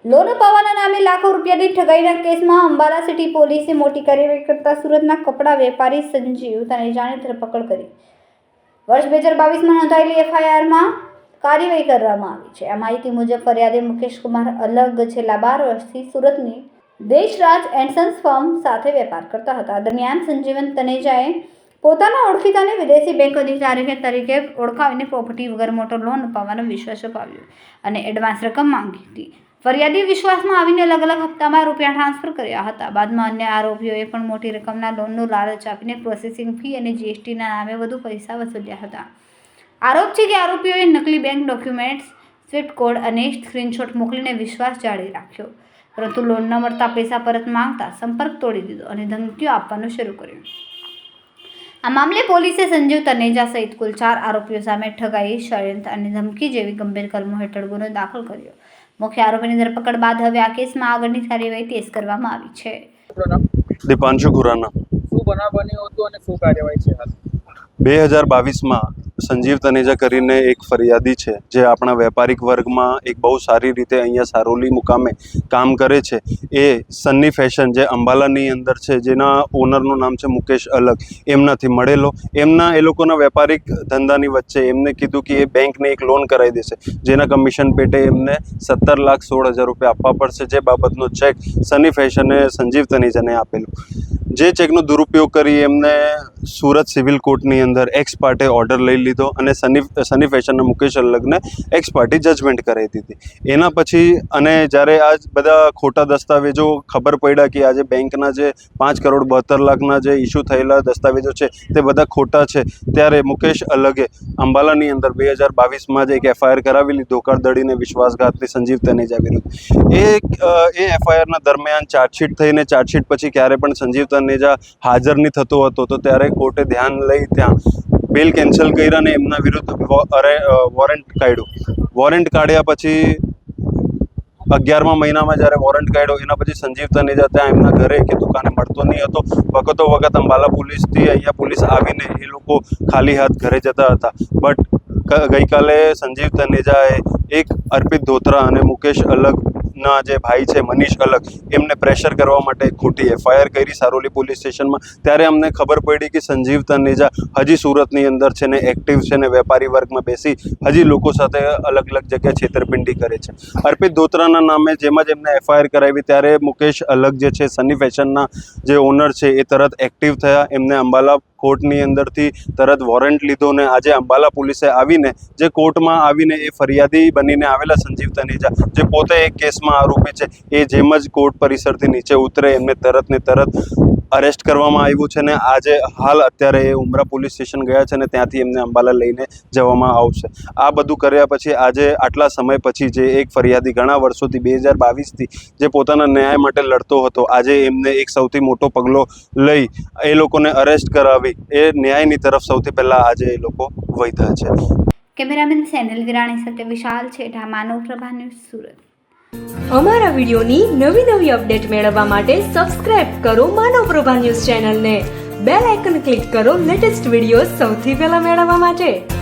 Loan અપાવવાના નામે લાખો રૂપિયાની ઠગાઈના કેસમાં અંબાલા સિટી પોલીસે મોટી કાર્યવાહી કરતા સુરતના કપડા વેપારી સંજીવ તનેજાની ધરપકડ કરી વર્ષ 2022માં નોંધાયેલી એફઆઈઆરમાં કાર્યવાહી કરવામાં આવી છે। આ માહિતી મુજબ ફરિયાદી મુકેશ કુમાર અલગ છેલ્લા 12 વર્ષથી સુરતની દેશરાજ એન્ડ સન્સ ફર્મ સાથે વેપાર કરતા હતા। દરમિયાન સંજીવન તનેજાએ પોતાના ઓળખીતાને વિદેશી બેંક અધિકારી તરીકે ઓળખાવીને પ્રોપર્ટી વગર મોટો લોન અપાવવાનો વિશ્વાસ અપાવ્યો અને એડવાન્સ રકમ માંગી હતી। ફરિયાદી વિશ્વાસમાં આવીને અલગ અલગ હપ્તામાં રૂપિયા ટ્રાન્સફર કર્યા હતા। બાદમાં અન્ય આરોપીઓએ પણ મોટી રકમના લોનનું લાલચ આપીને પ્રોસેસિંગ ફી અને જીએસટીના નામે વધુ પૈસા વસૂલ્યા હતા। આરોપ છે કે આરોપીઓએ નકલી બેંક ડોક્યુમેન્ટ્સ, સ્વિફ્ટ કોડ અને સ્ક્રીનશોટ મોકલીને વિશ્વાસ જાળવી રાખ્યો, પરંતુ લોન ન મળતા પૈસા પરત માંગતા સંપર્ક તોડી દીધો અને ધમકીઓ આપવાનું શરૂ કર્યું। આ મામલે પોલીસે સંજીવ તનેજા સહિત કુલ 4 આરોપીઓ સામે ઠગાઈ, ષડયંત્ર અને ધમકી જેવી ગંભીર કલમો હેઠળ ગુનો દાખલ કર્યો। મુખ્ય આરોપીની ધરપકડ બાદ હવે આ કેસમાં આગળની કાર્યવાહી તેજ કરવામાં આવી છે। દીપાંશુ ખુરાના શું બનાવ બન્યો હતો અને શું કાર્યવાહી છે હાલ? 2022માં સંજીવ તનેજા કરીને એક ફરિયાદી છે જે આપણા વેપારિક વર્ગમાં એક બહુ સારી રીતે અહીંયા સારોલી મુકામે કામ કરે છે। એ સન્ની ફેશન જે અંબાલાની અંદર છે, જેના ઓનરનું નામ છે મુકેશ અલગ, એમનાથી મળેલો। એમના એ લોકોના વેપારિક ધંધાની વચ્ચે એમને કીધું કે એ બેંકને એક લોન કરાવી દેશે, જેના કમિશન પેટે એમને 17,16,000 રૂપિયા આપવા પડશે, જે બાબતનો ચેક સન્ની ફેશને સંજીવ તનેજાને આપેલો। જે ચેકનો દુરુપયોગ કરી એમને સુરત સિવિલ કોર્ટની અંદર એક્સ પાર્ટે ઓર્ડર લઈ લીધો અને સન્ની ફેશનના મુકેશ અલગને એક્સ પાર્ટી જજમેન્ટ કરાવી દીધી। એના પછી અને જ્યારે આ બધા ખોટા દસ્તાવેજો ખબર પડ્યા કે આજે બેંકના જે 5,72,00,000ના જે ઇસ્યુ થયેલા દસ્તાવેજો છે તે બધા ખોટા છે, ત્યારે મુકેશ અલગે અંબાલાની અંદર 2022માં જ એક એફઆઈઆર કરાવેલી ધોખાધડીને વિશ્વાસઘાતની સંજીવ તનેજા વિરુદ્ધ। એ એફઆઈઆરના દરમિયાન ચાર્જશીટ થઈને ચાર્જશીટ પછી ક્યારે પણ સંજીવ તનેજા હાજર નહીં થતો હતો, તો ત્યારે કોર્ટે ધ્યાન લઈ ત્યાં બેલ કેન્સલ કર્યા અને એમના વિરુદ્ધ વોરંટ કાઢ્યું। વોરંટ કાઢ્યા પછી 11મા મહિનામાં જ્યારે વોરંટ કાઢ્યો એના પછી સંજીવ તનેજા ત્યાં એમના ઘરે કે દુકાને મળતો નહીં હતો। વખતો વખત અંબાલા પોલીસથી અહીંયા પોલીસ આવીને એ લોકો ખાલી હાથ ઘરે જતા હતા। બટ ગઈકાલે સંજીવ તનેજાએ એક અર્પિત ધોત્રા અને મુકેશ અલગના જે ભાઈ છે મનીષ અલગ, એમને પ્રેશર કરવા માટે ખોટી એફઆઈઆર કરી સારોલી પોલીસ સ્ટેશનમાં। ત્યારે અમને ખબર પડી કે સંજીવ તનેજા હજી સુરતની અંદર છે ને એક્ટિવ છે ને વેપારી વર્ગમાં બેસી હજી લોકો સાથે અલગ અલગ જગ્યાએ છેતરપિંડી કરે છે। અર્પિત ધોત્રાના નામે જેમ જ એમને એફઆઈઆર કરાવી ત્યારે મુકેશ અલગ જે છે સન્ની ફેશનના જે ઓનર છે એ તરત એક્ટિવ થયા। એમને અંબાલા કોર્ટની અંદરથી તરત વોરંટ લીધો ને આજે અંબાલા પોલીસે આવીને જે કોર્ટમાં આવીને એ ફરિયાદી બનીને આવેલા સંજીવ તનેજા, જે પોતે એક કેસમાં આરોપી છે, એ જેમ જ કોર્ટ પરિસરથી નીચે ઉતરે એમને તરત ને તરત અરેસ્ટ કરવામાં આવ્યું છે ને આજે હાલ અત્યારે એ ઉમરા પોલીસ સ્ટેશન ગયા છે ને ત્યાંથી એમને અંબાલા લઈને જવામાં આવશે। આ બધું કર્યા પછી આજે આટલા સમય પછી જે એક ફરિયાદી ઘણા વર્ષોથી 2022થી જે પોતાના ન્યાય માટે લડતો હતો, આજે એમને એક સૌથી મોટો પગલો લઈ એ લોકોને અરેસ્ટ કરાવી એ ન્યાયની તરફ સૌથી પહેલા આજે એ લોકો વધ્યા છે। કેમેરામેન સેનલ વિરાણી સાથે વિશાલ છેઠા, માનવ પ્રભા ન્યૂઝ, સુરત। અમારા વિડિયોની નવી અપડેટ મેળવવા માટે સબસ્ક્રાઇબ કરો માનવ પ્રભા ન્યૂઝ ચેનલને, બેલ આઇકન ક્લિક કરો લેટેસ્ટ વિડિયો સૌથી પહેલા મેળવવા માટે।